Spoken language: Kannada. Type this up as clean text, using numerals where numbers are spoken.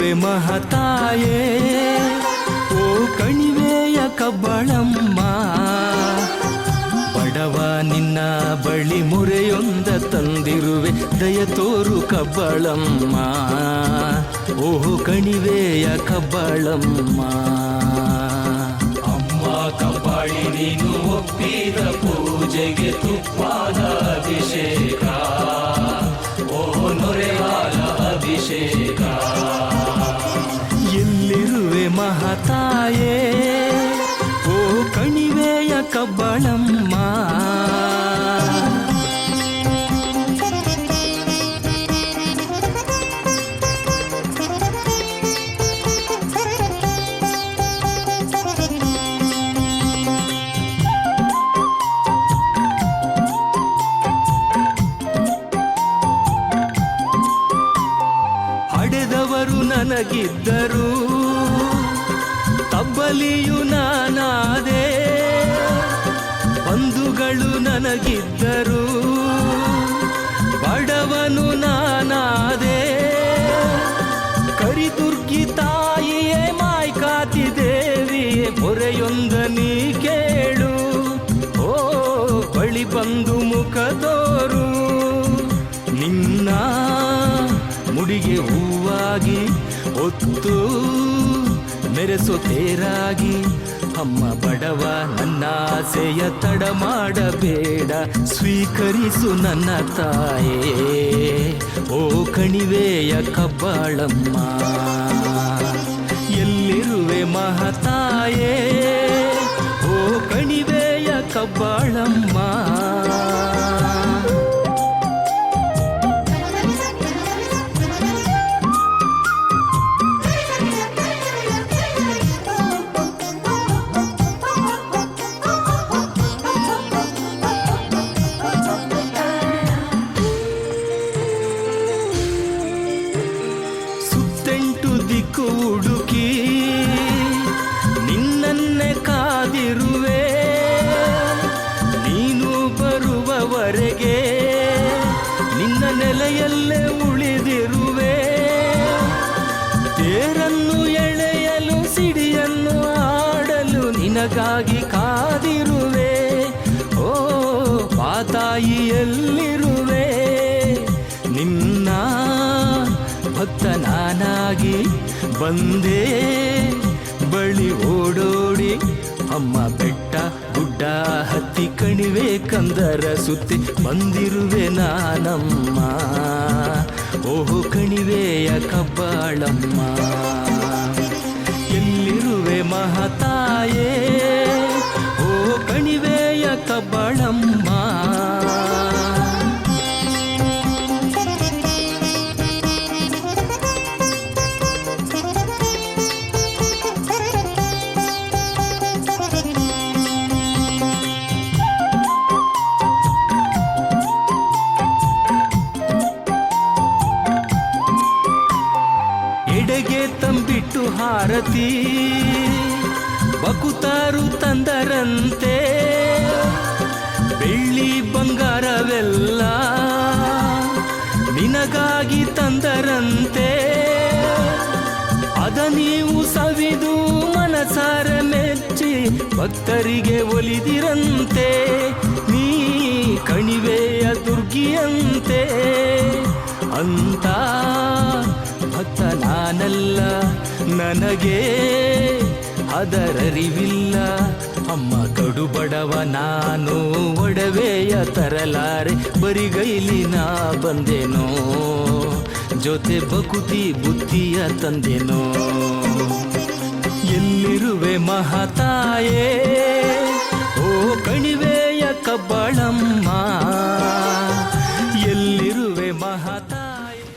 ಎಲ್ಲಿರುವೆ ಮಹತಾಯೇ ಓ ಕಣಿವೆಯ ಕಬ್ಬಳಮ್ಮ, ಬಡವ ನಿನ್ನ ಬಳಿ ಮೊರೆಯೊಂದ ತಂದಿರುವೆ ದಯ ತೋರು ಕಬ್ಬಳಮ್ಮ, ಓಹೋ ಕಣಿವೆಯ ಕಬ್ಬಳಮ್ಮ. ಅಮ್ಮ ಕಬ್ಬಾಳಿ ನೀನು ಒಪ್ಪಿದ ಪೂಜೆಗೆ ತುಪ್ಪಾದ ಅಭಿಷೇಕ, ಓಹೋ ನೊರೆಯಾದ ಅಭಿಷೇಕ. ಎಲ್ಲಿರುವೆ ಮಹತಾಯೇ ಓ ಕಣಿವೆಯ ಕಬ್ಬಳಮ್ಮ. ಹಡೆದವರು ನನಗಿದ್ದರು ತಬ್ಬಲಿಯು ನಾನಾದೆ, ಬಂಧುಗಳು ನನಗಿದ್ದರು ಬಡವನು ನಾನಾದೆ. ಕರಿದುರ್ಗಿ ತಾಯಿಯೇ ಮಾಯ್ಕಾತಿ ದೇವಿಯೇ ಮೊರೆಯೊಂದ ನೀ ಕೇಳು, ಓ ಬಳಿ ಬಂದು ಮುಖ ತೋರು. ನಿನ್ನ ಮುಡಿಗೆ ಹೂವಾಗಿ ಒತ್ತು ಮೆರೆಸೋ ತೇರಾಗಿ ಅಮ್ಮ ಬಡವ ನನ್ನ ಆಸೆಯ ತಡ ಮಾಡಬೇಡ, ಸ್ವೀಕರಿಸು ನನ್ನ ತಾಯೇ ಓ ಕಣಿವೆಯ ಕಬ್ಬಾಳಮ್ಮ. ಎಲ್ಲಿರುವೆ ಮಹತಾಯೇ ಓ ಕಣಿವೆಯ ಕಬ್ಬಾಳಮ್ಮ. ದಿಕ್ಕು ಹುಡುಕಿ ನಿನ್ನನ್ನೇ ಕಾದಿರುವೆ, ನೀನು ಬರುವವರೆಗೆ ನಿನ್ನ ನೆಲೆಯಲ್ಲೇ ಉಳಿದಿರುವೆ. ತೇರನ್ನು ಎಳೆಯಲು ಸಿಡಿಯನ್ನು ಆಡಲು ನಿನಗಾಗಿ ಕಾದಿರುವೆ, ಓ ಪಾತಾಯಿ ಎಲ್ಲಿರುವೆ. ನಿನ್ನ ಭಕ್ತ ನಾನಾಗಿ ಬಂದೇ ಬಳಿ ಓಡೋಡಿ ಅಮ್ಮ ಬೆಟ್ಟ ಗುಡ್ಡ ಹತ್ತಿ ಕಣಿವೆ ಕಂದರ ಸುತ್ತಿ ಬಂದಿರುವೆ ನಾನಮ್ಮ, ಓಹೋ ಕಣಿವೆಯ ಕಬ್ಬಾಳಮ್ಮ. ಎಲ್ಲಿರುವೆ ಮಹತಾಯೇ ಓ ಕಣಿವೆಯ ಕಬ್ಬಾಳಮ್ಮ. ಎಡೆಗೆ ತಂಬಿಟ್ಟು ಹಾರತಿ ಬಕುತಾರು ತಂದರಂತೆ, ಬೆಳ್ಳಿ ಬಂಗಾರವೆಲ್ಲ ನಿನಗಾಗಿ ತಂದರಂತೆ. ಅದ ನೀವು ಸವಿದು ಮನಸಾರ ಮೆಚ್ಚಿ ಭಕ್ತರಿಗೆ ಒಲಿದಿರಂತೆ, ನೀ ಕಣಿವೆಯ ದುರ್ಗಿಯಂತೆ ಅಂತ ಭಕ್ತ ನಾನಲ್ಲ, ನನಗೆ ಅದರರಿವಿಲ್ಲ. ಅಮ್ಮ ಕಡು ಬಡವ ನಾನು ಒಡವೆಯ ತರಲಾರೆ, ಬರಿಗೈಲಿ ನಾ ಬಂದೆನೋ, ಜೊತೆ ಬಕುತಿ ಬುದ್ಧಿಯ ತಂದೆನೋ. ಎಲ್ಲಿರುವೆ ಮಹತಾಯೇ ಓ ಕಣಿವೆಯ ಕಬ್ಬಾಳಮ್ಮ, ಎಲ್ಲಿರುವೆ ಮಹತಾಯ.